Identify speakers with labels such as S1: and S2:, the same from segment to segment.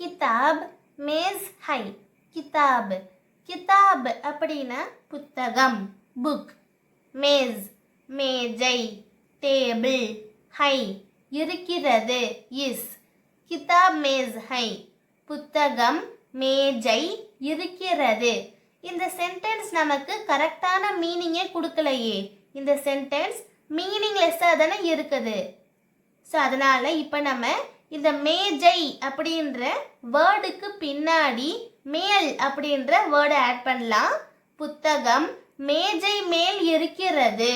S1: கிதாப் maze high. கிதாப் கிதாப் அப்படின்னா புத்தகம், புக். மேஸ் மேஜை, டேபிள். ஹை இருக்கிறது, இஸ். கிதாப் மேஸ் ஹை, புத்தகம் மேஜை இருக்கிறது. இந்த சென்டென்ஸ் நமக்கு கரெக்டான மீனிங்கே கொடுக்கலையே. இந்த சென்டென்ஸ் மீனிங்லெஸ்ஸாக தானே இருக்குது. ஸோ அதனால் இப்போ நம்ம இந்த மேஜை அப்படின்ற வேர்டுக்கு பின்னாடி மேல் அப்படின்ற வேர்டை ஆட் பண்ணலாம். புத்தகம் மேஜை மேல் இருக்கிறது.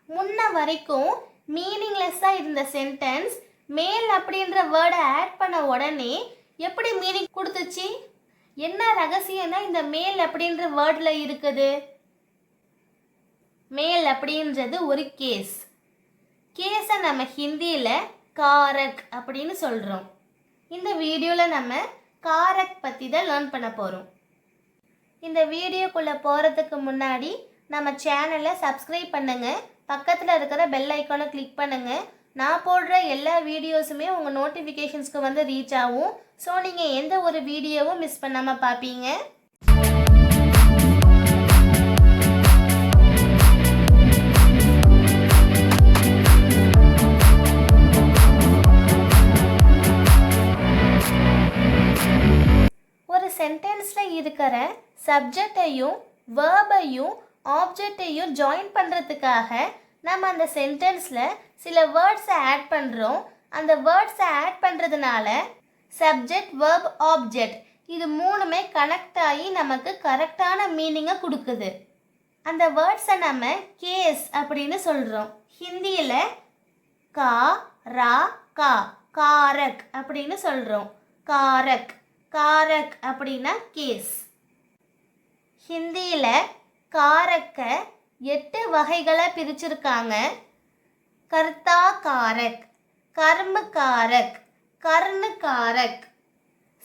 S1: முன்ன வரைக்கும் மீனிங்லெஸ்ஸாக இருந்த சென்டென்ஸ் மேல் அப்படின்ற வேர்டை ஆட் பண்ண உடனே எப்படி மீனிங் கொடுத்துச்சு? என்ன ரகசியம்னா இந்த மேல் அப்படின்ற வேர்டில் இருக்குது. மேல் அப்படின்றது ஒரு கேஸ். கேஸை நம்ம ஹிந்தியில் காரக் அப்படின்னு சொல்கிறோம். இந்த வீடியோவில் நம்ம காரக் பற்றி தான் லேர்ன் பண்ண போகிறோம். இந்த வீடியோக்குள்ளே போகிறதுக்கு முன்னாடி நம்ம சேனலை சப்ஸ்கிரைப் பண்ணுங்கள், பக்கத்தில் இருக்கிற பெல் ஐக்கானை கிளிக் பண்ணுங்கள். நான் போடுற எல்லா வீடியோஸுமே உங்கள் நோட்டிஃபிகேஷன்ஸ்க்கு வந்து ரீச் ஆகும். ஸோ நீங்கள் எந்த ஒரு வீடியோவும் மிஸ் பண்ணாமல் பார்ப்பீங்க. ஒரு சென்டென்ஸில் இருக்கிற சப்ஜெக்டையும் வேர்பையும் ஆப்ஜெக்டையும் ஜாயின் பண்ணுறதுக்காக நம்ம அந்த சென்டென்ஸில் சில வேர்ட்ஸை ஆட் பண்ணுறோம். அந்த வேர்ட்ஸை ஆட் பண்ணுறதுனால சப்ஜெக்ட், வேர்ப், ஆப்ஜெக்ட் இது மூணுமே கனெக்ட் ஆகி நமக்கு கரெக்டான மீனிங்கை கொடுக்குது. அந்த வேர்ட்ஸை நம்ம கேஸ் அப்படின்னு சொல்கிறோம். ஹிந்தியில் கா ரா கா, காரக் அப்படின்னு சொல்கிறோம். காரக் காரக் அப்படின்னா கேஸ். ஹிந்தியில் காரக்கை 8 வகைகளை பிரிச்சிருக்காங்க. கர்த்தா காரக், கர்ம காரக், கர்ண காரக்,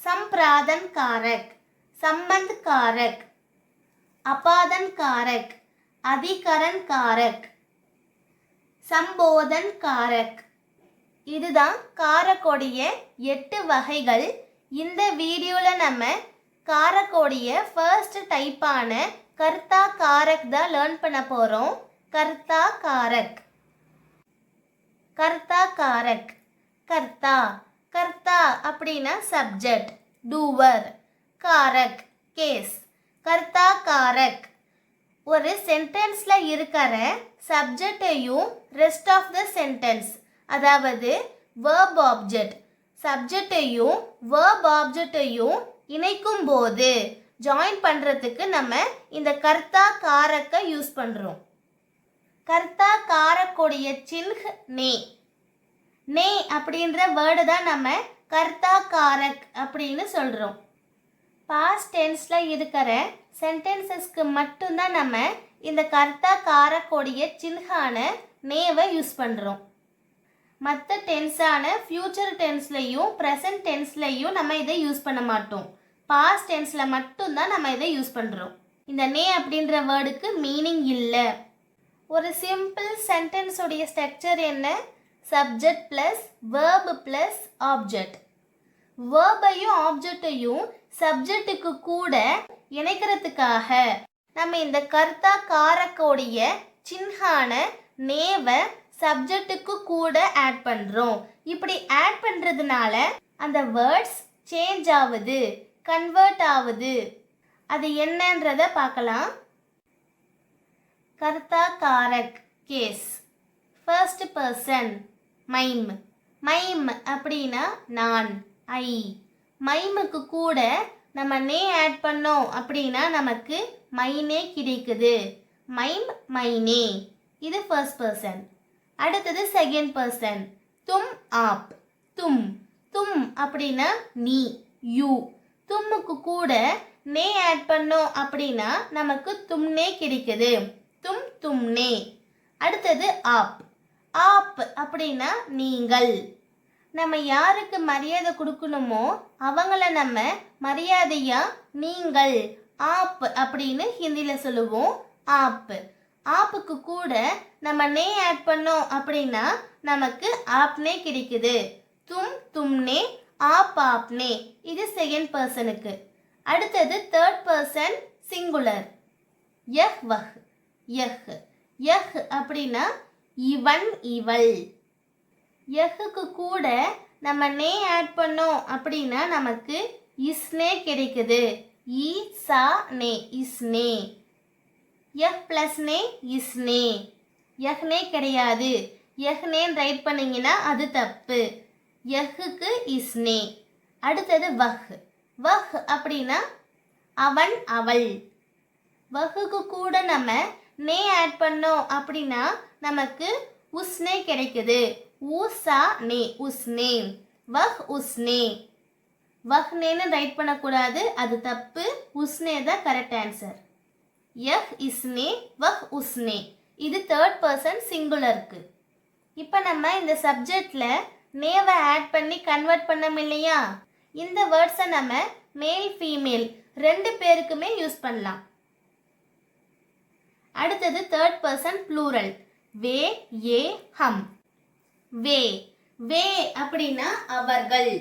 S1: சம்பிராதன் காரக், சம்பந்த் காரக், அபாதன் காரக், அதிகரன் காரக், சம்போதன் காரக். இதுதான் காரக்கோடைய 8 வகைகள். இந்த வீடியோவில் நம்ம காரக்கோடைய ஃபர்ஸ்ட் டைப்பான கர்த்தா காரக் தான் லேர்ன் பண்ண போகிறோம். கர்த்தா காரக். கர்த்தா காரக். கர்த்தா கர்த்தா அப்படின்னா சப்ஜெக்ட், டூவர். காரக் கேஸ். கர்த்தா காரக் ஒரு சென்டென்ஸில் இருக்கிற சப்ஜெக்டையும் ரெஸ்ட் ஆஃப் த சென்டென்ஸ், அதாவது வேர்ப் ஆப்ஜெக்ட், சப்ஜெக்டையும் வேர்ப் ஆப்ஜெக்டையும் இணைக்கும் போது ஜாயின் பண்ணுறதுக்கு நம்ம இந்த கர்த்தா காரக்கை யூஸ் பண்ணுறோம். கர்த்தா காரக்குடைய சின்ஹ் நே. நே அப்படின்ற வேர்டு தான் நம்ம கர்த்தா காரக் அப்படின்னு சொல்கிறோம். பாஸ்ட் டென்ஸில் இருக்கிற சென்டென்சஸ்க்கு மட்டும்தான் நம்ம இந்த கர்த்தா காரக்குடைய சின்ஹான நேவை யூஸ் பண்ணுறோம். மற்ற டென்ஸான ஃப்யூச்சர் டென்ஸ்லையும் ப்ரெசன்ட் டென்ஸ்லையும் நம்ம இதை யூஸ் பண்ண மாட்டோம். பாஸ்ட் டென்ஸில் மட்டும்தான் நம்ம இதை யூஸ் பண்ணுறோம். இந்த நே அப்படின்ற வேர்டுக்கு மீனிங் இல்லை. ஒரு சிம்பிள் சென்டென்ஸோடைய ஸ்ட்ரக்சர் என்ன? Subject plus verb plus object. வேர்பையும் ஆப்ஜெக்டையும் சப்ஜெக்டுக்கு கூட இணைக்கிறதுக்காக நம்ம இந்த கர்த்தா காரக்கோடைய சின்ஹான நேவை சப்ஜெக்டுக்கு கூட ஆட் பண்ணுறோம். இப்படி ஆட் பண்ணுறதுனால அந்த வேர்ட்ஸ் சேஞ்ச் ஆகுது, கன்வெர்ட் ஆகுது. அது என்னன்றதை பார்க்கலாம். கர்த்தா காரக் கேஸ். ஃபர்ஸ்ட் பர்சன் மைம். மைம் அப்படின்னா நான், ஐ. மைமுக்கு கூட நம்ம நே ஆட் பண்ணோம் அப்படின்னா நமக்கு மைனே கிடைக்குது. மைம் மைனே. இது ஃபர்ஸ்ட் பர்சன். அடுத்தது செகண்ட் பர்சன் தும் ஆப். தும். தும் அப்படின்னா நீ, யூ. தும்முக்கு கூட நே ஆட் பண்ணோம் அப்படின்னா நமக்கு தும்னே கிடைக்குது. தும் தும்னே. அடுத்தது ஆப். ஆப் அப்படின்னா நீங்கள். நம்ம யாருக்கு மரியாதை கொடுக்கணுமோ அவங்கள நம்ம மரியாதையாக நீங்கள், ஆப் அப்படின்னு ஹிந்தியில் சொல்லுவோம். ஆப். ஆப்புக்கு கூட நம்ம நே ஆட் பண்ணோம் அப்படின்னா நமக்கு ஆப்னே கிடைக்குது. தும் தும்னே आप आपने இது செகண்ட் பர்சனுக்கு. அடுத்தது தேர்ட் பர்சன் சிங்குலர். யஹ் வஹ். யஹ் யஹ் அப்படின்னா இவன் இவள். யஹுக்கு கூட நம்ம நே ஆட் பண்ணோம் அப்படின்னா நமக்கு இஸ்னே கிடைக்குது. இ சா நே இஸ்னே. யஹ் பிளஸ் நே இஸ்னே. யஹ்னே கிடையாது. யஹ்னேன்னு ரைட் பண்ணீங்கன்னா அது தப்பு. யஹுக்கு இஸ்னே. அடுத்தது வஹ். வஹ் அப்படின்னா அவன் அவள். வஹுக்கு கூட நம்ம நே ஆட் பண்ணோம் அப்படின்னா நமக்கு உஸ்னே கிடைக்குது. ஊசா நே உஸ்னே. வஹ் உஸ்னே. வஹ்னேன்னு ரைட் பண்ணக்கூடாது, அது தப்பு. உஸ்னே தான் கரெக்ட் ஆன்சர். யஹ் இஸ்னே வஹ் உஸ்னே. இது தேர்ட் பர்சன் சிங்குலருக்கு. இப்போ நம்ம இந்த சப்ஜெக்டில் நேவை ஆட் பண்ணி கன்வெர்ட் பண்ணோம் இல்லையா, இந்த வேர்ட்ஸை நம்ம மேல் ஃபீமேல் ரெண்டு பேருக்குமே யூஸ் பண்ணலாம். அடுத்தது தேர்ட் பர்சன் ப்ளூரல். வே ஏ ஹம். வே வே அப்படின்னா அவர்கள்.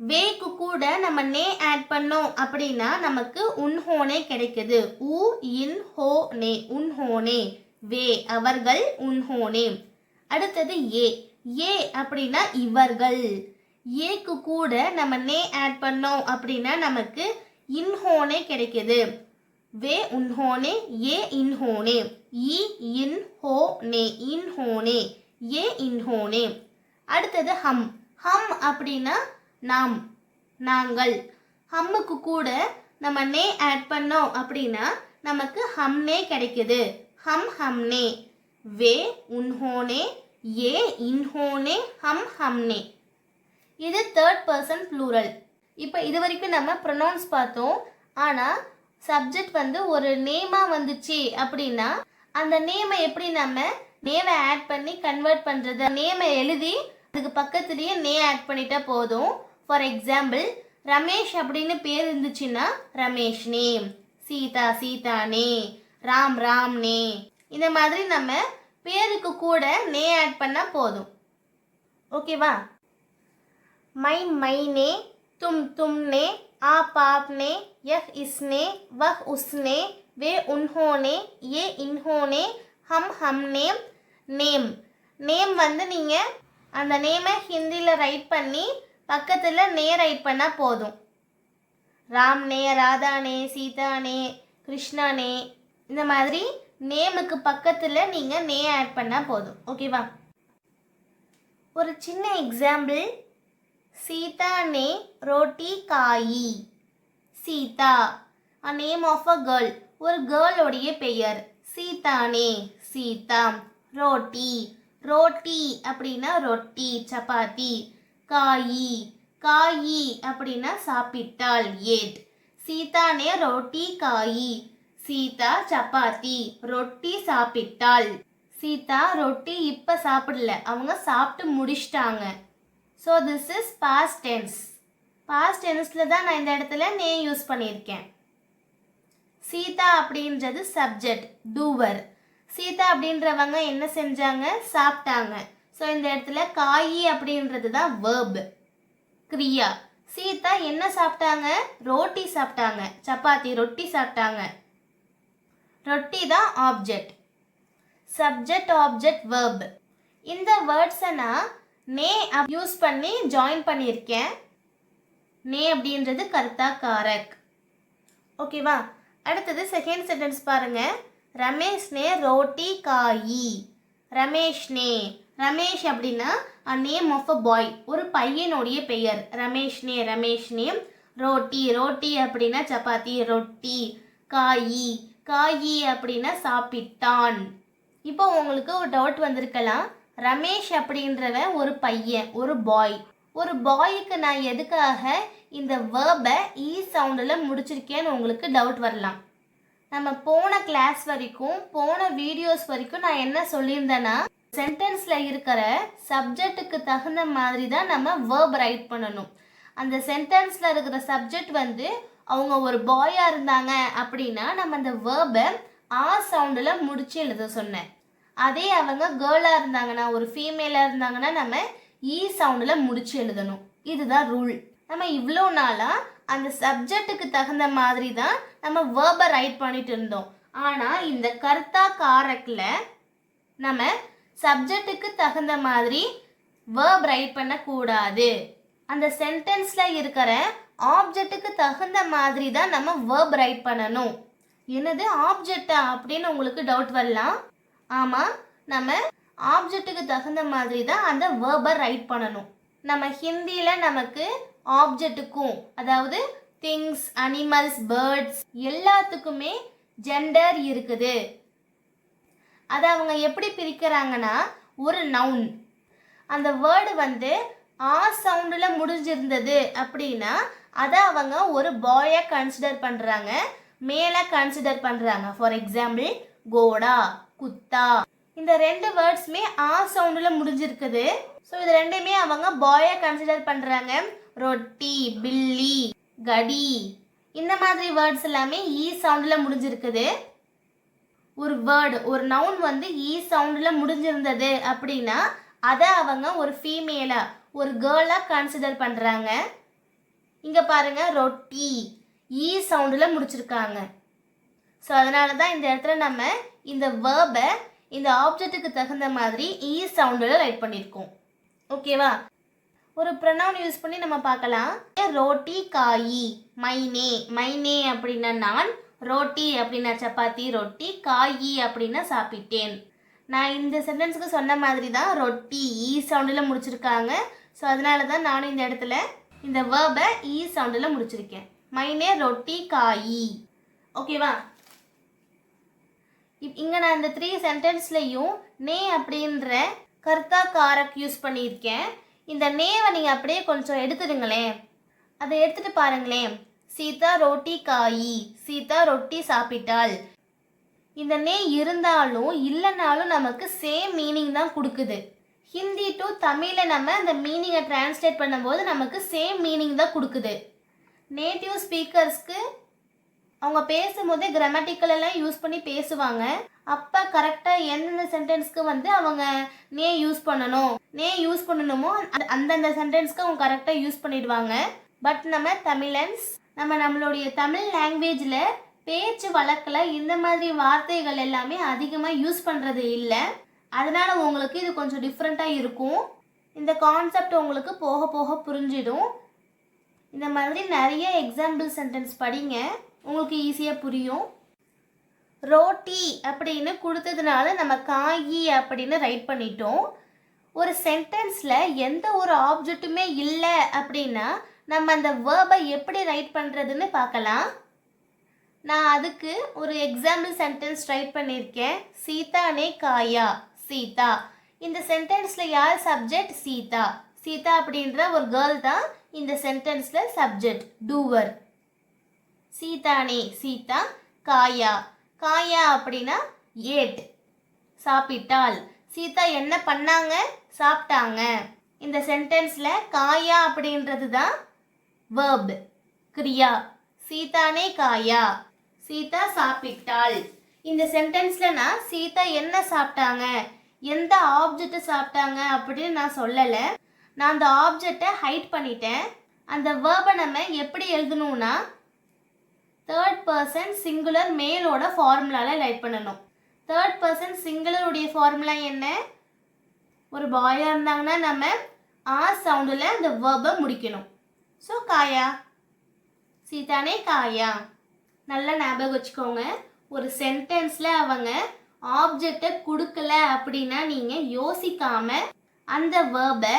S1: வேக்கு கூட நம்ம நே ஆட் பண்ணோம் அப்படின்னா நமக்கு உன்ஹோனே கிடைக்குது. உ இன் ஹோ நே உன்ஹோனே. வே அவர்கள் உன்ஹோனே. அடுத்தது ஏ. ஏ அப்படின்னா இவர்கள். ஏக்கு கூட நம்ம நே ஆட் பண்ணோம் அப்படின்னா நமக்கு இன்ஹோனே கிடைக்குது. வே உன்ஹோனே ஏ இன்ஹோனே. இ இன் ஹோ நே இன்ஹோனே. ஏ இன்ஹோனே. அடுத்தது ஹம். ஹம் அப்படின்னா நாம் நாங்கள். ஹம்முக்கு கூட நம்ம நே ஆட் பண்ணோம் அப்படின்னா நமக்கு ஹம்னே கிடைக்குது. ஹம் ஹம்னே. வே உன்ஹோனே ஏ இன்ஹோனே ஹம் ஹம்னே. இது தேர்ட் பர்சன் ப்ளூரல். இப்போ இது வரைக்கும் நம்ம ப்ரொனவுன்ஸ் பார்த்தோம். ஆனால் சப்ஜெக்ட் வந்து ஒரு நேமாக வந்துச்சு அப்படின்னா அந்த நேமை எப்படி நம்ம நேவை ஆட் பண்ணி கன்வெர்ட் பண்ணுறது, நேமை எழுதி அதுக்கு பக்கத்துலேயே நே ஆட் பண்ணிட்டா போதும். ஃபார் எக்ஸாம்பிள், ரமேஷ் அப்படின்னு பேர் இருந்துச்சுன்னா ரமேஷ் நேம். சீதா சீதானே. ராம் ராம்னே. இந்த மாதிரி நம்ம பேருக்கு கூட நே ஆட் பண்ணால் போதும். ஓகேவா? மை மைனே, तुम तुमने, आप आपने, यह इसने, वह उसने, वे उन्होंने, ये इन्होंने, हम हमने. நேம். நேம் வந்து நீங்கள் அந்த நேமை ஹிந்தியில் ரைட் பண்ணி பக்கத்தில் நே ரைட் பண்ணால் போதும். ராம்னே, ராதானே, சீதானே, கிருஷ்ணானே. இந்த மாதிரி நேமுக்கு பக்கத்தில் நீங்கள் நே ஆட் பண்ணால் போதும். ஓகேவா? ஒரு சின்ன எக்ஸாம்பிள். சீதா நே ரோட்டி காயி. Sita a name of a girl. ஒரு கேர்ளோடைய பெயர். சீதானே சீதா. ரோட்டி. ரோட்டி அப்படின்னா ரொட்டி சப்பாத்தி. காயி. காயி அப்படின்னா சாப்பிட்டால் ஏட். சீதானே ரோட்டி காயி. சீதா சப்பாத்தி ரொட்டி சாப்பிட்டாள். சீதா ரொட்டி இப்போ சாப்பிடல, அவங்க சாப்பிட்டு முடிச்சிட்டாங்க. So this is past tense. Past டென்ஸில் தான் நான் இந்த இடத்துல நே யூஸ் பண்ணியிருக்கேன். சீதா அப்படின்றது சப்ஜெக்ட், டூவர். சீதா அப்படின்றவங்க என்ன செஞ்சாங்க? சாப்பிட்டாங்க. ஸோ இந்த இடத்துல காயி அப்படின்றது தான் வேர்ப், கிரியா. சீதா என்ன சாப்பிட்டாங்க? ரோட்டி சாப்பிட்டாங்க. சப்பாத்தி ரொட்டி சாப்பிட்டாங்க. ரொட்டி தான் ஆப்ஜெக்ட். Subject object verb. இந்த வேர்ட்ஸை நான் நே யூஸ் பண்ணி ஜாயின் பண்ணியிருக்கேன். நே அப்படின்றது கர்த்தா காரக். ஓகேவா? அடுத்தது செகண்ட் சென்டென்ஸ் பாருங்க. ரமேஷ் நே ரோட்டி காயி. ரமேஷ் நே. ரமேஷ் அப்படின்னா a நேம் ஆஃப் அ பாய், ஒரு பையனுடைய பெயர். ரமேஷ் நே. ரமேஷ் நே. ரோட்டி. ரோட்டி அப்படின்னா சப்பாத்தி ரொட்டி. காயி. காயி அப்படின்னா சாப்பிட்டான். இப்போ உங்களுக்கு ஒரு டவுட் வந்திருக்கலாம். ரமேஷ் அப்படின்றவன் ஒரு பையன், ஒரு பாய். ஒரு பாய்க்கு நான் எதுக்காக இந்த வேர்பை இ சவுண்டில் முடிச்சிருக்கேன்னு உங்களுக்கு டவுட் வரலாம். நம்ம போன கிளாஸ் வரைக்கும், போன வீடியோஸ் வரைக்கும் நான் என்ன சொல்லியிருந்தேன்னா, சென்டென்ஸில் இருக்கிற சப்ஜெக்ட்டுக்கு தகுந்த மாதிரி தான் நம்ம வேர்ப் ரைட் பண்ணணும். அந்த சென்டென்ஸில் இருக்கிற சப்ஜெக்ட் வந்து அவங்க ஒரு பாயாக இருந்தாங்க அப்படின்னா நம்ம அந்த வேர்பை ஆ சவுண்டில் முடிச்சு எழுத சொன்னேன். அதே அவங்க கேர்ளாக இருந்தாங்கன்னா, ஒரு ஃபீமேலாக இருந்தாங்கன்னா நம்ம இ சவுண்டில் முடிச்சு எழுதணும். இதுதான் ரூல். நம்ம இவ்வளோ நாளாக அந்த சப்ஜெக்ட்டுக்கு தகுந்த மாதிரி தான் நம்ம வேர்பை ரைட் பண்ணிட்டு இருந்தோம். ஆனால் இந்த கர்த்தா காரக்கில் நம்ம சப்ஜெக்ட்டுக்கு தகுந்த மாதிரி வேர்ப் ரைட் பண்ணக்கூடாது. அந்த சென்டென்ஸில் இருக்கிற ஆப்ஜெக்ட்டுக்கு தகுந்த மாதிரி தான் நம்ம வேர்ப் ரைட் பண்ணணும். என்னது ஆப்ஜெக்டா அப்படின்னு உங்களுக்கு டவுட் வரலாம். ஆமாம், நம்ம ஆப்ஜெக்ட்டுக்கு தகுந்த மாதிரி தான் அந்த வேர்பை ரைட் பண்ணணும். நம்ம ஹிந்தியில் நமக்கு ஆப்ஜெக்ட்டுக்கும், அதாவது திங்ஸ், அனிமல்ஸ், பேர்ட்ஸ் எல்லாத்துக்குமே ஜெண்டர் இருக்குது. அதை அவங்க எப்படி பிரிக்கிறாங்கன்னா, ஒரு நவுன் அந்த வேர்டு வந்து சவுண்டில் முடிஞ்சிருந்தது அப்படின்னா அதை அவங்க ஒரு பாயை கன்சிடர் பண்ணுறாங்க, மேலே கன்சிடர் பண்ணுறாங்க. ஃபார் எக்ஸாம்பிள் கோடா, குத்தா, இந்த 2 வேர்ட்ஸுமே சவுண்டில் முடிஞ்சிருக்குது. ஸோ இது ரெண்டுமே அவங்க பாயை கன்சிடர் பண்ணுறாங்க. ரொட்டி, பில்லி, கடி, இந்த மாதிரி வேர்ட்ஸ் எல்லாமே சவுண்டில் முடிஞ்சிருக்குது. ஒரு வேர்டு, ஒரு நவுன் வந்து சவுண்டில் முடிஞ்சிருந்தது அப்படின்னா அதை அவங்க ஒரு ஃபீமேலாக, ஒரு கேர்ளாக கன்சிடர் பண்ணுறாங்க. இங்கே பாருங்கள், ரொட்டி சவுண்டில் முடிச்சிருக்காங்க. ஸோ அதனால தான் இந்த இடத்துல நம்ம இந்த வேர்பை இந்த ஆப்ஜெக்ட்டுக்கு தகுந்த மாதிரி சவுண்டில் ரைட் பண்ணியிருக்கோம். ஓகேவா? ஒரு ப்ரொனவுன் யூஸ் பண்ணி நம்ம பார்க்கலாம். ரோட்டி காயி, மைனே. மைனே அப்படின்னா நான், ரோட்டி அப்படின்னா சப்பாத்தி, ரொட்டி, காயி அப்படின்னா சாப்பிட்டேன். நான் இந்த சென்டென்ஸுக்கு சொன்ன மாதிரி தான் ரொட்டி சவுண்டில் முடிச்சிருக்காங்க. ஸோ அதனால தான் நானும் இந்த இடத்துல இந்த வேர்பை சவுண்டில் முடிச்சிருக்கேன். மைனே ரொட்டி காயி. ஓகேவா? இங்கே நான் இந்த 3 சென்டென்ஸ்லையும் நே அப்படின்ற கர்த்தா காரக் யூஸ் பண்ணியிருக்கேன். இந்த நேவை நீங்கள் அப்படியே கொஞ்சம் எடுத்துடுங்களேன். அதை எடுத்துகிட்டு பாருங்களேன். சீதா ரோட்டி காயி, சீதா ரொட்டி சாப்பிட்டாள். இந்த நே இருந்தாலும் இல்லைனாலும் நமக்கு சேம் மீனிங் தான் கொடுக்குது. ஹிந்தி டு தமிழில் நம்ம அந்த மீனிங்கை டிரான்ஸ்லேட் பண்ணும்போது நமக்கு சேம் மீனிங் தான் கொடுக்குது. நேட்டிவ் ஸ்பீக்கர்ஸ்க்கு அவங்க பேசும்போதே கிராமட்டிக்கல் எல்லாம் யூஸ் பண்ணி பேசுவாங்க. அப்போ கரெக்டாக எந்தெந்த சென்டென்ஸ்க்கு வந்து அவங்க நே யூஸ் பண்ணணுமோ அந்தந்த சென்டென்ஸ்க்கு அவங்க கரெக்டாக யூஸ் பண்ணிடுவாங்க. பட் நம்ம தமிழன்ஸ், நம்மளுடைய தமிழ் லாங்குவேஜில் பேச்சு வழக்கில் இந்த மாதிரி வார்த்தைகள் எல்லாமே அதிகமாக யூஸ் பண்ணுறது இல்லை. அதனால் உங்களுக்கு இது கொஞ்சம் டிஃப்ரெண்ட்டாக இருக்கும். இந்த கான்செப்ட் உங்களுக்கு போக போக புரிஞ்சிடும். இந்த மாதிரி நிறைய எக்ஸாம்பிள் சென்டென்ஸ் படிங்க, உங்களுக்கு ஈஸியாக புரியும். ரோட்டி அப்படின்னு கொடுத்ததுனால நம்ம காயி அப்படின்னு ரைட் பண்ணிட்டோம். ஒரு சென்டென்ஸில் எந்த ஒரு ஆப்ஜெக்ட்டுமே இல்லை அப்படின்னா நம்ம அந்த வேர்பை எப்படி ரைட் பண்ணுறதுன்னு பார்க்கலாம். நான் அதுக்கு ஒரு எக்ஸாம்பிள் சென்டென்ஸ் ரைட் பண்ணியிருக்கேன். சீதா நே காயா, சீதா. இந்த சென்டென்ஸில் யார் சப்ஜெக்ட்? சீதா. சீதா அப்படின்ற ஒரு கேர்ள் தான் இந்த சென்டென்ஸில் சப்ஜெக்ட், டூவர். சீதானே, சீதா. காயா, காயா அப்படின்னா ஏட், சாப்பிட்டாள். சீதா என்ன பண்ணாங்க? சாப்பிட்டாங்க. இந்த சென்டென்ஸில் காயா அப்படின்றது தான் வேர்ப், கிரியா. சீதானே காயா, சீதா சாப்பிட்டாள். இந்த சென்டென்ஸில் நான் சீதா என்ன சாப்பிட்டாங்க, எந்த ஆப்ஜெக்டை சாப்பிட்டாங்க அப்படின்னு நான் சொல்லலை. நான் அந்த ஆப்ஜெக்டை ஹைட் பண்ணிட்டேன். அந்த வேர்பை நம்ம எப்படி எழுதணும்னா தேர்ட் பர்சன் சிங்குலர் மேலோட ஃபார்முலாவில் ரைட் பண்ணணும். தேர்ட் பர்சன் சிங்குலருடைய ஃபார்முலா என்ன? ஒரு பாயாக இருந்தாங்கன்னா நம்ம சவுண்டில் அந்த வேர்பை முடிக்கணும். ஸோ காயா, சீதானே காயா. நல்லா ஞாபகம் வச்சுக்கோங்க. ஒரு சென்டென்ஸில் அவங்க ஆப்ஜெக்டை கொடுக்கல அப்படின்னா நீங்கள் யோசிக்காமல் அந்த வேர்பை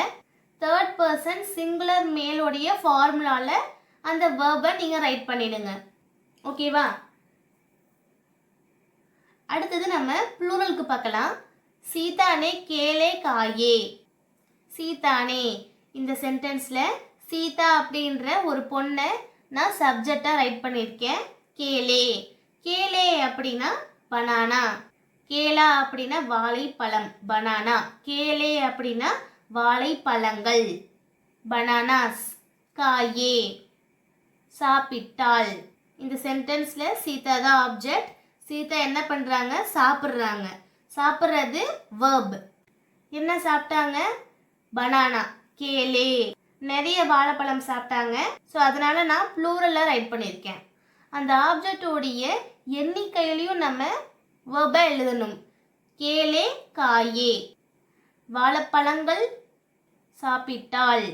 S1: தேர்ட் பர்சன் சிங்குலர் மேலோடைய ஃபார்முலாவில் அந்த வேர்பை நீங்கள் ரைட் பண்ணிடுங்க. ஓகேவா? அடுத்தது நம்ம ப்ளூரலுக்கு பார்க்கலாம். சீதானே கேலே காயே. சீதானே, இந்த சென்டென்ஸில் சீதா அப்படின்ற ஒரு பொண்ணை நான் சப்ஜெக்டாக ரைட் பண்ணியிருக்கேன். கேலே, கேலே அப்படின்னா பனானா. கேலா அப்படின்னா வாழைப்பழம், பனானா. கேலே அப்படின்னா வாழைப்பழங்கள், பனானாஸ். காயே, சாப்பிட்டாள். இந்த சென்டென்ஸில் சீதா தான் ஆப்ஜெக்ட். சீதா என்ன பண்ணுறாங்க? சாப்பிட்றாங்க. சாப்பிட்றது வேர்ப். என்ன சாப்பிட்டாங்க? Banana, Cayley. நிறைய வாழைப்பழம் சாப்பிட்டாங்க. ஸோ அதனால் நான் ப்ளூரலில் ரைட் பண்ணியிருக்கேன். அந்த ஆப்ஜெக்டோடைய எண்ணிக்கையிலையும் நம்ம வெர்பை எழுதணும். கேளே காயே, வாழைப்பழங்கள் சாப்பிட்டாள்.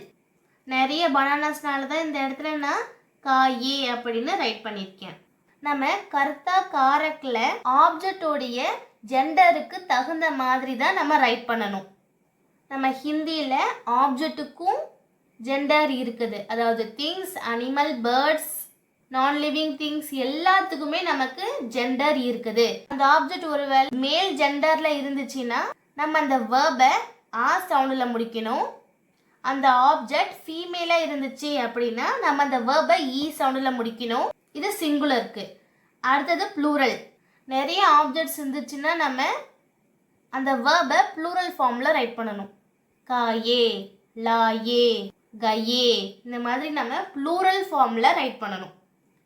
S1: நிறைய பனானாஸ்னால தான் இந்த இடத்துல நான் காயே அப்படின்னு ரைட் பண்ணியிருக்கேன். நம்ம கர்த்தா காரக்கில் ஆப்ஜெக்டோடைய ஜெண்டருக்கு தகுந்த மாதிரி தான் நம்ம ரைட் பண்ணணும். நம்ம ஹிந்தியில் ஆப்ஜெக்ட்டுக்கும் ஜெண்டர் இருக்குது. அதாவது திங்ஸ், அனிமல், பேர்ட்ஸ், நான் லிவிங் திங்ஸ் எல்லாத்துக்குமே நமக்கு ஜெண்டர் இருக்குது. அந்த ஆப்ஜெக்ட் ஒருவேளை மேல் ஜெண்டரில் இருந்துச்சுன்னா நம்ம அந்த வேர்பை ஆ சவுண்டில் முடிக்கணும். அந்த ஆப்ஜெக்ட் ஃபீமேலாக இருந்துச்சு அப்படின்னா நம்ம அந்த வேர்பை ஈ சவுண்டில் முடிக்கணும். இது சிங்குலருக்கு. அடுத்தது ப்ளூரல். நிறைய ஆப்ஜெக்ட்ஸ் இருந்துச்சுன்னா நம்ம அந்த வேர்பை ப்ளூரல் ஃபார்மில் ரைட் பண்ணணும். காயே, லாயே, கயே, இந்த மாதிரி நம்ம ப்ளூரல் ஃபார்மில் ரைட் பண்ணணும்.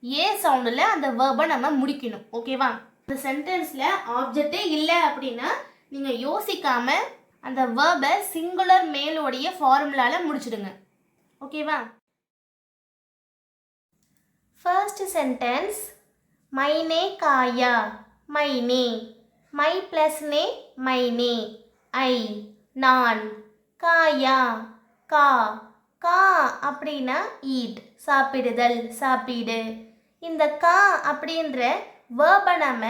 S1: ஏ சவுண்டில் அந்த வேர்பை நம்ம முடிக்கணும். ஓகேவா? இந்த சென்டென்ஸில் ஆப்ஜெக்டே இல்லை அப்படின்னா நீங்கள் யோசிக்காமல் அந்த வேர்பை சிங்குலர் மேலோடைய ஃபார்முலாவில் முடிச்சிடுங்க. ஓகேவா? ஃபர்ஸ்ட் சென்டென்ஸ், மைனே காயா, மைனே, மை ப்ளஸ் நே, மைனே, ஐ, நான், காயா, கா, கா அப்படின்னா ஈட், சாப்பிடுதல், சாப்பிடு. இந்த கா அப்படின்ற வேர்பை நம்ம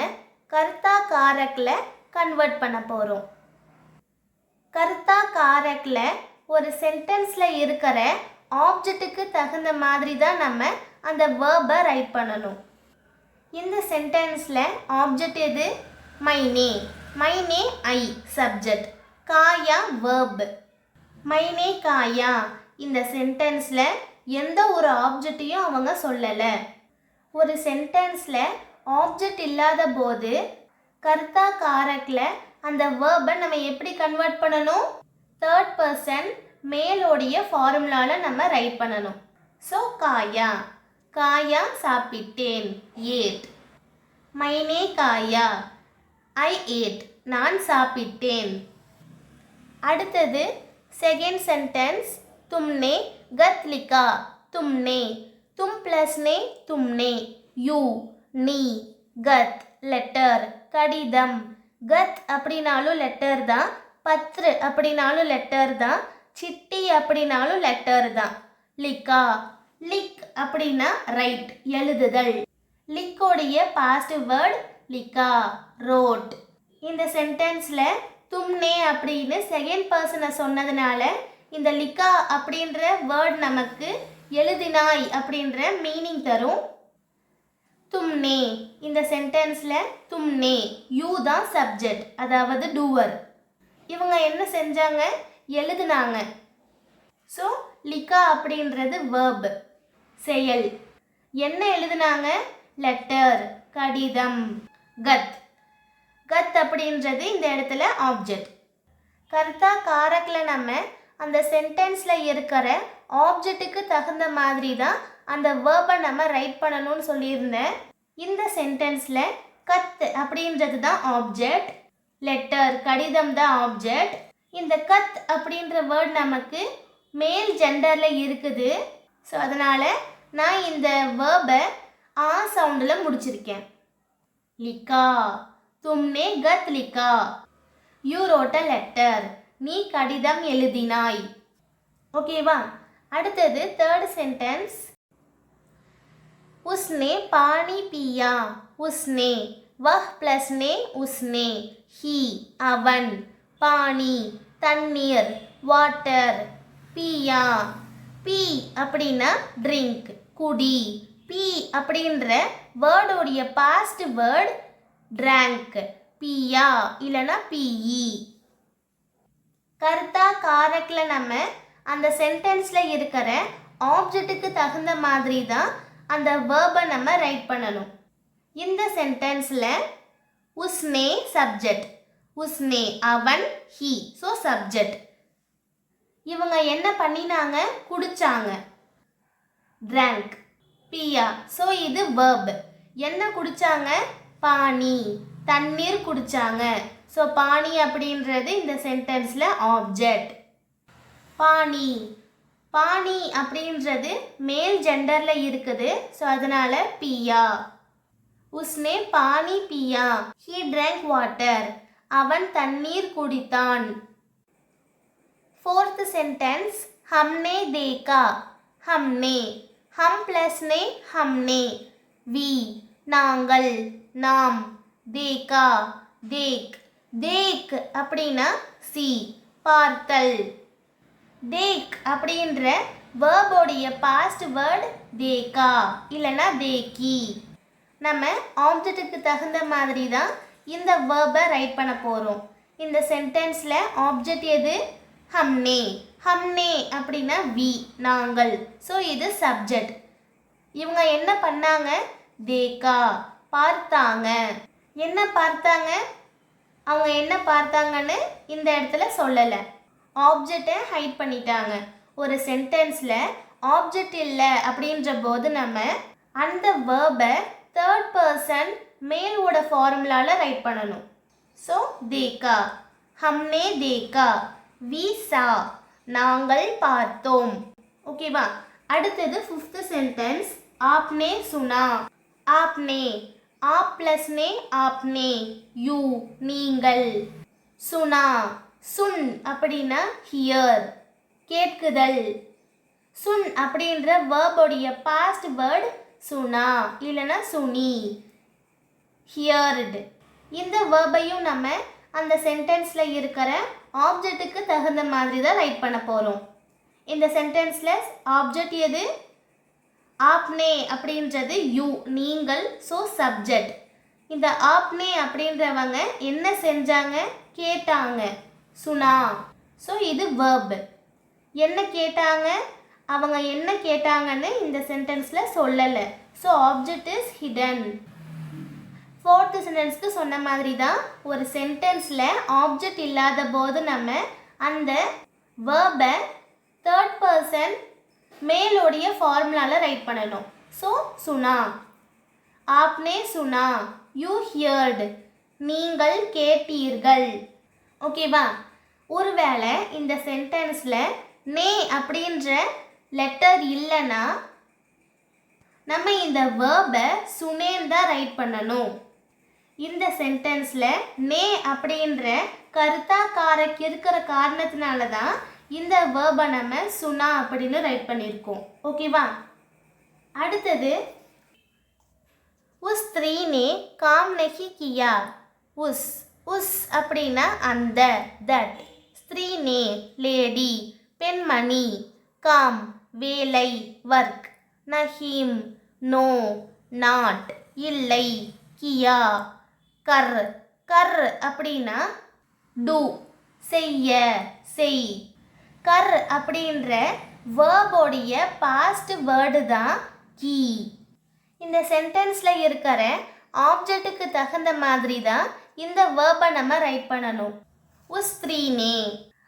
S1: கர்த்தா காரக்கில் கன்வெர்ட் பண்ண போகிறோம். கர்த்தா காரக்கில் ஒரு சென்டென்ஸில் இருக்கிற ஆப்ஜெக்ட்டுக்கு தகுந்த மாதிரி தான் நம்ம அந்த வேர்பை ரைட் பண்ணணும். இந்த சென்டென்ஸில் ஆப்ஜெக்ட் எது? மைனே. மைனே ஐ சப்ஜெக்ட், காயா வேர்ப். மைனே காயா இந்த சென்டென்ஸில் எந்த ஒரு ஆப்ஜெக்டையும் அவங்க சொல்லலை. ஒரு சென்டென்ஸில் ஆப்ஜெக்ட் இல்லாத போது கர்த்தா காரக்கில் அந்த வேர்பை நம்ம எப்படி கன்வெர்ட் பண்ணணும்? தேர்ட் பர்சன் மேலோடைய ஃபார்முலாவில் நம்ம ரைட் பண்ணணும். ஸோ காயா, காயா சாப்பிட்டேன், ஏட். மைனே காயா, ஐ ஏட், நான் சாப்பிட்டேன். அடுத்தது செகண்ட் சென்டென்ஸ், तुमने गत लिखा, तुमने, तुम प्लस ने, तुमने, यू, நீ, கத் லெட்டர், கடிதம். கத் அப்படின்னாலும் லெட்டர் தான், பத்ரு அப்படின்னாலும் லெட்டர் தான், சிட்டி அப்படின்னாலும் லெட்டர் தான். லிக்கா, லிக் அப்படின்னா ரைட், எழுதுதல். லிக்கோடைய பாஸ்ட் வேர்ட் லிக்கா, ரோட். இந்த சென்டென்ஸில் தும்னே அப்படின்னு செகண்ட் பர்சனை சொன்னதுனால இந்த லிக்கா அப்படின்ற வேர்ட் நமக்கு எழுதினாய் அப்படின்ற மீனிங் தரும். தும்னே இந்த சென்டென்ஸில் தும்னே யூ தான் சப்ஜெக்ட், அதாவது டூவர். இவங்க என்ன செஞ்சாங்க? எழுதுனாங்க. ஸோ லிக்கா அப்படின்றது வேர்ப், செயல். என்ன எழுதுனாங்க? லெட்டர், கடிதம். கத், கத் அப்படின்றது இந்த இடத்துல ஆப்ஜெக்ட். கர்த்தா காரக்கில் நம்ம அந்த சென்டென்ஸில் இருக்கிற ஆப்ஜெக்ட்டுக்கு தகுந்த மாதிரி தான் அந்த வேர்பை நம்ம ரைட் பண்ணணும்னு சொல்லியிருந்தேன். இந்த சென்டென்ஸில் கத் அப்படின்றது தான் ஆப்ஜெக்ட், லெட்டர், கடிதம் தான் ஆப்ஜெக்ட். இந்த கத் அப்படின்ற வேர்ட் நமக்கு மேல் ஜெண்டரில் இருக்குது. ஸோ அதனால் நான் இந்த வேர்பை ஆ சவுண்டில் முடிச்சிருக்கேன். லிக்கா, தும்னே கத் லிக்கா, யூ ரோட் அ லெட்டர், நீ கடிதம் எழுதினாய். ஓகேவா? அடுத்தது தேர்ட் சென்டென்ஸ், உஸ்னே பானி பியா, உஸ்னே, வஹ் ப்ளஸ் நே உஸ்னே, ஹி அவன், பானி தண்ணீர், வாட்டர், பியா, பி அப்படின்னா ட்ரிங்க், குடி. பி அப்படின்ற வேர்டோடைய பாஸ்ட் வேர்ட் ட்ராங்க், பியா இல்லைன்னா பிஇ. கர்த்தா காரக்கில் நம்ம அந்த சென்டென்ஸில் இருக்கிற ஆப்ஜெக்ட்டுக்கு தகுந்த மாதிரி தான் அந்த வேர்பை நம்ம ரைட் பண்ணணும். இந்த சென்டென்ஸில் உஸ்னே சப்ஜெக்ட், உஸ்னே அவன், ஹி ஸோ சப்ஜெக்ட். இவங்க என்ன பண்ணினாங்க? குடிச்சாங்க, ட்ராங்க், பியா ஸோ இது வேர்ப். என்ன குடிச்சாங்க? பானி, தண்ணீர் குடிச்சாங்க. ஸோ பானி அப்படின்றது இந்த சென்டென்ஸில் ஆப்ஜெக்ட். பானி, பானி அப்படின்றது மேல் ஜெண்டரில் இருக்குது. ஸோ அதனால பியா. உஸ்னே பானி பியா. He drank water. அவன் தண்ணீர் குடித்தான். फोर्थ सेंटेंस हमने देखा. हमने. हम प्लस ने हमने. वी நாங்கள் நாம். देखा देख. देख அப்படின்னா சி பார்த்தல். देख அப்படின்ற வேர்போடைய பாஸ்ட் வேர்ட் देखा இல்லைன்னா देखी. நம்ம ஆப்ஜெக்ட்டுக்கு தகுந்த மாதிரி தான் இந்த வேர்பை ரைட் பண்ண போகிறோம். இந்த சென்டென்ஸில் ஆப்ஜெக்ட் எது? ஹம்னே. ஹம்னே அப்படின்னா வி நாங்கள். ஸோ இது சப்ஜெக்ட். இவங்க என்ன பண்ணாங்க? தேக்கா பார்த்தாங்க. என்ன பார்த்தாங்க? அவங்க என்ன பார்த்தாங்கன்னு இந்த இடத்துல சொல்லலை. ஆப்ஜெக்டை ஹைட் பண்ணிட்டாங்க. ஒரு சென்டென்ஸில் ஆப்ஜெக்ட் இல்லை அப்படின்ற போது நம்ம அந்த வேர்பை தேர்ட் பர்சன் மேலோட ஃபார்முலாவில் ரைட் பண்ணணும். So Tek. ஹம்னே Tek. We saw நாங்கள் பார்த்தோம். ஓகேவா? அடுத்தது fifth sentence Apne சுனா. Apne. App plus நே ஆப்னே. யூ நீங்கள். சுனா. சுன் அப்படின்னா ஹியர் கேட்குதல். சுன் அப்படின்ற வேர்போடைய பாஸ்ட் வேர்ட் சுனா இல்லைன்னா சுனி ஹியர்டு. இந்த வேர்பையும் நம்ம அந்த சென்டென்ஸில் இருக்கிற ஆப்ஜெக்ட்டுக்கு தகுந்த மாதிரி தான் ரைட் பண்ண போகிறோம். இந்த சென்டென்ஸில் ஆப்ஜெக்ட் எது? ஆப்னே அப்படின்றது யூ நீங்கள். So subject. இந்த ஆப்னே அப்படின்றவங்க என்ன செஞ்சாங்க? கேட்டாங்க. சுனா. ஸோ இது வேர்ப். என்ன கேட்டாங்க? அவங்க என்ன கேட்டாங்கன்னு இந்த சென்டென்ஸில் சொல்லலை. So object is hidden. Fourth சென்டென்ஸ்க்கு சொன்ன மாதிரி தான் ஒரு சென்டென்ஸில் ஆப்ஜெக்ட் இல்லாத போது நம்ம அந்த வேர்பை தேர்ட் பர்சன் மேலோடைய ஃபார்முலாவில் ரைட் பண்ணணும். ஸோ சுனா. ஆப்னே சுனா. You heard. நீங்கள் கேட்டீர்கள். ஓகேவா? ஒருவேளை இந்த சென்டென்ஸில் நே அப்படின்ற லெட்டர் இல்லைன்னா நம்ம இந்த வேர்பை சுனேன்னு தான் ரைட் பண்ணணும். இந்த சென்டென்ஸில் நே அப்படின்ற கருத்தாக்காரக்கு இருக்கிற காரணத்தினால தான் இந்த வேர்பை நம்ம சுனா அப்படின்னு ரைட் பண்ணியிருக்கோம். ஓகேவா? அடுத்தது உஸ் ஸ்திரீ நே காம் நஹி கியா. உஸ். உஸ் அப்படின்னா அந்த தட். ஸ்திரீ நே லேடி பெண்மணி. காம் வேலை ஒர்க். நஹீம் நோ நாட் இல்லை. கியா கர். கர் அப்படின்னா டூ செய்ய செய். கர் அப்படின்ற வேர்போடைய பாஸ்ட் வேர்டு தான் கீ. இந்த சென்டென்ஸில் இருக்கிற ஆப்ஜெக்ட்டுக்கு தகுந்த மாதிரி தான் இந்த வேர்பை நம்ம ரைட் பண்ணணும். உஸ் ஸ்திரீ நே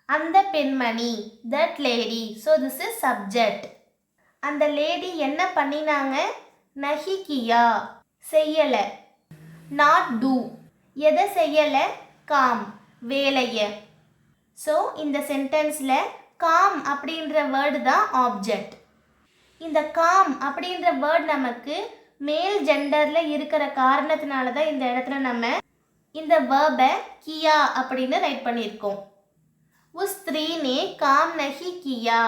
S1: அந்த பெண்மணி. That lady. So this is subject. அந்த லேடி என்ன பண்ணினாங்க? நஹி கியா செய்யலை. நாட் டூ எதை செய்யலை? காம் வேலையை. ஸோ இந்த சென்டென்ஸில் காம் அப்படின்ற வேர்டு தான் ஆப்ஜெக்ட். இந்த காம் அப்படின்ற வேர்ட் நமக்கு மேல் ஜெண்டரில் இருக்கிற காரணத்தினால தான் இந்த இடத்துல நம்ம இந்த வேர்பை கியா அப்படின்னு ரைட் பண்ணியிருக்கோம். உஸ் ஸ்திரீ நே com Nahi Kia.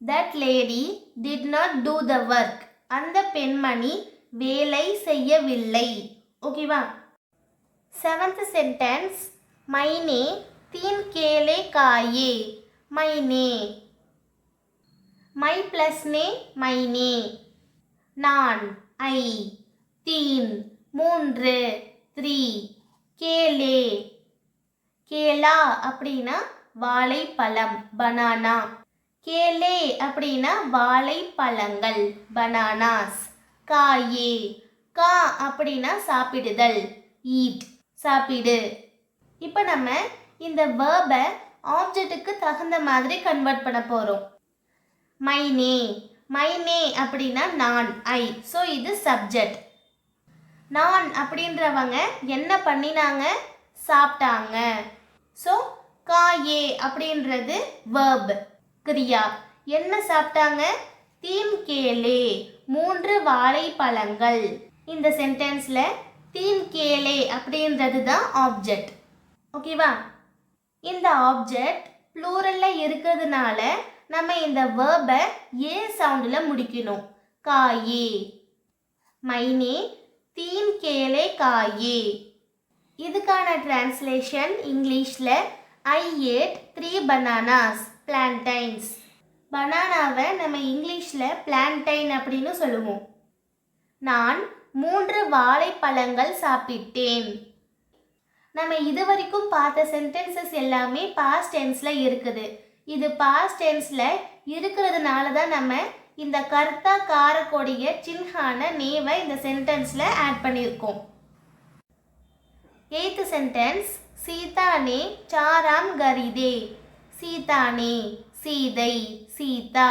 S1: That lady did not do the work. அந்த பெண்மணி வேலை செய்யவில்லை. ஓகேவா? செவன்த் சென்டென்ஸ் மைனே தீன் கேலே காயே. மைனே. மை ப்ளஸ் நே மைனே. நான் ஐ. தீன் மூன்று 3. கேலே. கேலா அப்படின்னா வாழைப்பழம் பனானா. கேலே அப்படின்னா வாழைப்பழங்கள் பனானாஸ். காயே. கா அப்படின்னா சாப்பிடுதல் ஈட் சாப்பிடு. இப்போ நம்ம இந்த வேர்பை ஆப்ஜெக்ட்டுக்கு தகுந்த மாதிரி கன்வெர்ட் பண்ண போகிறோம். மைனே. மைனே அப்படின்னா நான் ஐ. ஸோ இது சப்ஜெக்ட். நான் அப்படின்றவங்க என்ன பண்ணினாங்க? சாப்பிட்டாங்க. ஸோ காயே அப்படின்றது வேர்ப் கிரியா. என்ன சாப்பிட்டாங்க? தீன் கேலே 3 வாழைப்பழங்கள். இந்த சென்டென்ஸ்ல தீன் கேலே அப்படின்றது தான் ஆப்ஜெக்ட். ஓகேவா? இந்த ஆப்ஜெக்ட் ப்ளூரல்ல இருக்கிறதுனால நம்ம இந்த வேர்பை ஏ சவுண்டில் முடிக்கணும். காயே. மைனே தீன் கேலே காயே. இதுக்கான டிரான்ஸ்லேஷன் இங்கிலீஷில் ஐ ஏட் 3 bananas பிளான்டைன்ஸ். பனானாவை நம்ம இங்கிலீஷில் பிளான்டைன் அப்படின்னு சொல்லுவோம். நான் 3 வாழைப்பழங்கள் சாப்பிட்டேன். நம்ம இது வரைக்கும் பார்த்த சென்டென்சஸ் எல்லாமே பாஸ்ட் டென்ஸில் இருக்குது. இது பாஸ்ட் டென்ஸில் இருக்கிறதுனால தான் நம்ம இந்த கர்த்தா காரக்கூடிய சின்ஹான நேவை இந்த சென்டென்ஸில் ஆட் பண்ணியிருக்கோம். 8th சென்டென்ஸ் சீதா நே சாராம் கரிதே. சீதா நே சீதை சீதா.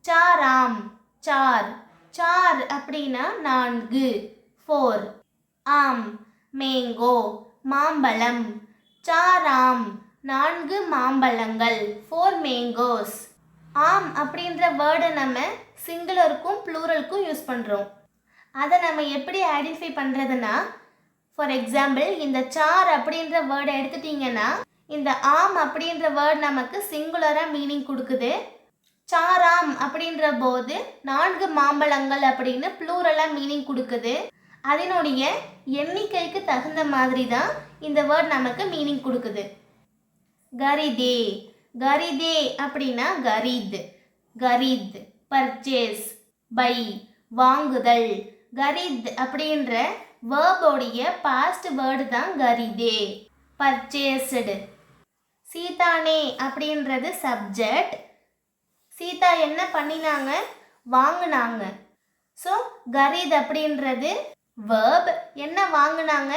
S1: சாராம் சார். சார் அப்படின்னா 4 4. ஆம் மேங்கோ மாம்பழம். சாராம் 4 மாம்பழங்கள் 4 மேங்கோஸ். ஆம் அப்படின்ற வேர்டை நம்ம சிங்குலருக்கும் ப்ளூரலுக்கும் யூஸ் பண்ணுறோம். அதை நம்ம எப்படி ஐடென்டிஃபை பண்ணுறதுன்னா, ஃபார் எக்ஸாம்பிள் இந்த சார் அப்படின்ற வேர்டை எடுத்துட்டிங்கன்னா இந்த ஆம் அப்படின்ற வேர்ட் நமக்கு சிங்குலராக மீனிங் கொடுக்குது. சாராம் அப்படின்ற போது 4 மாம்பழங்கள் அப்படின்னு ப்ளூரலாக மீனிங் கொடுக்குது. அதனுடைய எண்ணிக்கைக்கு தகுந்த மாதிரி தான் இந்த வேர்ட் நமக்கு மீனிங் கொடுக்குது. கரிதே. கரிதே அப்படின்னா கரீத். கரீத் பர்ச்சேஸ் பை வாங்குதல். கரீத் அப்படின்ற வேர்போடைய பாஸ்ட் வேர்டு தான் கரிதே. பர்ச்சேஸ்டு. சீதானே அப்படின்றது சப்ஜெக்ட். சீதா என்ன பண்ணினாங்க? வாங்கினாங்க. ஸோ கரீத் அப்படின்றது வேர்ப். என்ன வாங்கினாங்க?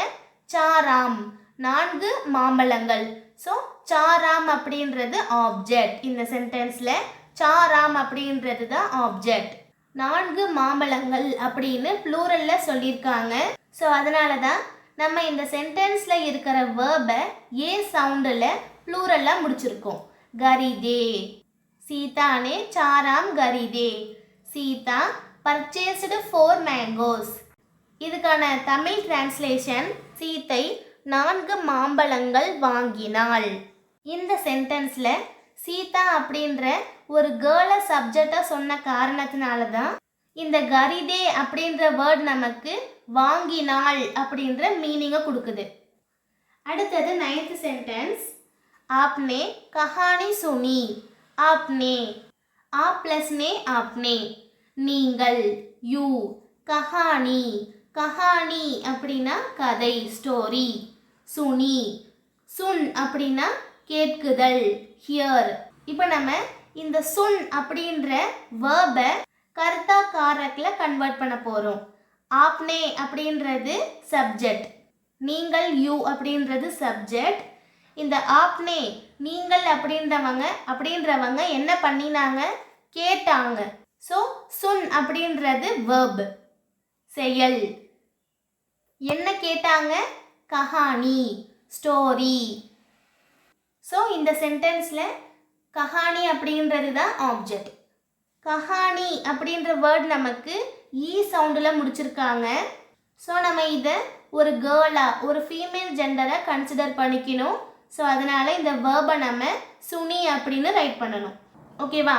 S1: சாராம் 4 மாம்பழங்கள். ஸோ சாராம் அப்படின்றது ஆப்ஜெக்ட். இந்த சென்டென்ஸில் சாராம் அப்படின்றது தான் ஆப்ஜெக்ட். 4 மாம்பழங்கள் அப்படின்னு ப்ளூரலில் சொல்லியிருக்காங்க. ஸோ அதனால தான் நம்ம இந்த சென்டென்ஸில் இருக்கிற வேர்பை ஏ சவுண்டில் ப்ளூரலாக முடிச்சிருக்கோம். கரிதே. சீதானே சாராம் கரிதே. Sita purchased 4 mangoes. இதுக்கான தமிழ் டிரான்ஸ்லேஷன் சீத்தை 4 மாம்பழங்கள் வாங்கினாள். இந்த சென்டென்ஸில் சீதா அப்படின்ற ஒரு கேர்ளை சப்ஜெக்டாக சொன்ன காரணத்தினால தான் இந்த கரிதே அப்படின்ற வேர்ட் நமக்கு வாங்கினாள் அப்படின்ற மீனிங்கை கொடுக்குது. அடுத்தது 9th சென்டென்ஸ் ஆப்னே கஹானி சுனி. ஆப்னே ஆ ப்ளஸ் நே ஆப்னே நீங்கள். யூ. கஹானி. கஹானி அப்படின்னா கதை ஸ்டோரி. சுனி. சுன் அப்படின்னா கேட்குதல் ஹியர். இப்போ நம்ம இந்த சுன் அப்படின்ற வேர்பை கர்த்தா காரக்கில் கன்வெர்ட் பண்ண போகிறோம். ஆப்னே அப்படின்றது சப்ஜெக்ட். நீங்கள் யூ அப்படின்றது சப்ஜெக்ட். இந்த ஆப்னே நீங்கள் அப்படின்றவங்க என்ன பண்ணினாங்க? கேட்டாங்க. ஸோ சுன் அப்படின்றது வேர்ப் செயல். என்ன கேட்டாங்க? கஹானி ஸ்டோரி. ஸோ இந்த சென்டென்ஸில் கஹானி அப்படின்றது தான் ஆப்ஜெக்ட். கஹானி அப்படின்ற வேர்ட் நமக்கு ஈ சவுண்டில் முடிச்சிருக்காங்க. ஸோ நம்ம இதை ஒரு கேர்ளாக ஒரு ஃபீமேல் ஜெண்டரை கன்சிடர் பண்ணிக்கணும். ஸோ அதனால் இந்த வேர்பை நம்ம சுனி அப்படின்னு ரைட் பண்ணணும். ஓகேவா?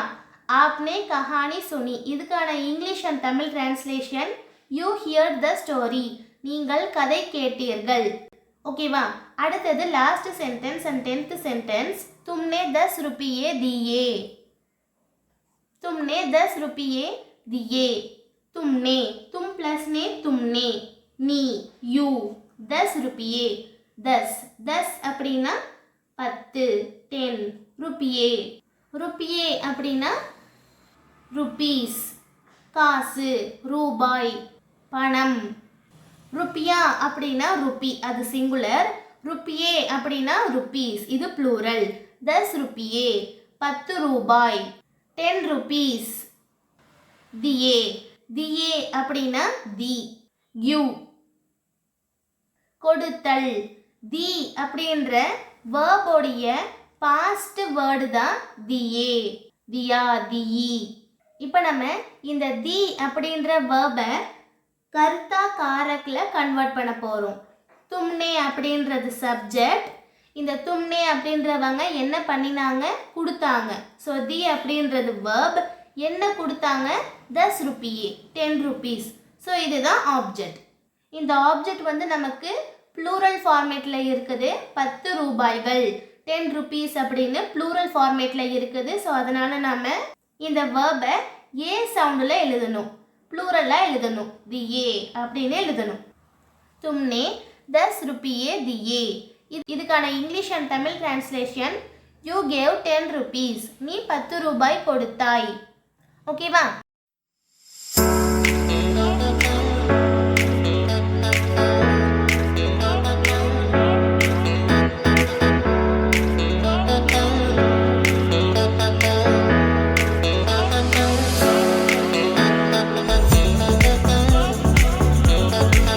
S1: ஆப்னே கஹானி சுனி. இதுக்கான English and Tamil translation you heard the story. நீங்கள் கதை கேட்டீர்கள். ஓகேவா? அடுத்தது last sentence and 10th sentence तुमने 10 रुपये दिए. तुमने 10 रुपये दिए. तुमने तुम प्लस ने तुमने नी यू 10 रुपये 10 10 அப்படின்னா 10 10 रुपये रुपये அப்படின்னா rupees காசு ரூபாய் பணம். ருப்பியா அப்படின்னா ருப்பி அது சிங்குலர். ருப்பியே அப்படின்னா ருப்பீஸ் இது ப்ளூரல். 10 रुपये 10 ரூபாய் 10 rupees. தியே தியே அப்படின்னா தி யூ கொடுத்தல். தி அப்படின்ற வேர்போடைய பாஸ்ட் வேர்டு தான் தியே. தியா தியி. இப்போ நம்ம இந்த தி அப்படின்ற வேர்பை கர்த்தா காரக்கில் கன்வெர்ட் பண்ண போகிறோம். தும்னே அப்படின்றது சப்ஜெக்ட். இந்த தும்னே அப்படின்றவங்க என்ன பண்ணினாங்க, கொடுத்தாங்க. ஸோ தி அப்படின்றது வேர்ப். என்ன கொடுத்தாங்க, 10 ரூபியே, 10 rupees. ஸோ இதுதான் ஆப்ஜெக்ட். இந்த ஆப்ஜெக்ட் வந்து நமக்கு ப்ளூரல் ஃபார்மேட்டில் இருக்குது. 10 ரூபாய்கள், 10 rupees அப்படின்னு ப்ளூரல் ஃபார்மேட்டில் இருக்குது. ஸோ அதனால் நம்ம இந்த வேர்பை ஏ சவுண்டில் எழுதணும், ப்ளூரலாக எழுதணும். தியே அப்படின்னு எழுதணும். தும்னே 10 ரூபியே தியே. இதுக்கான English and Tamil translation, you gave 10 rupees. நீ 10 ரூபாய் கொடுத்தாய். ஓகேவா?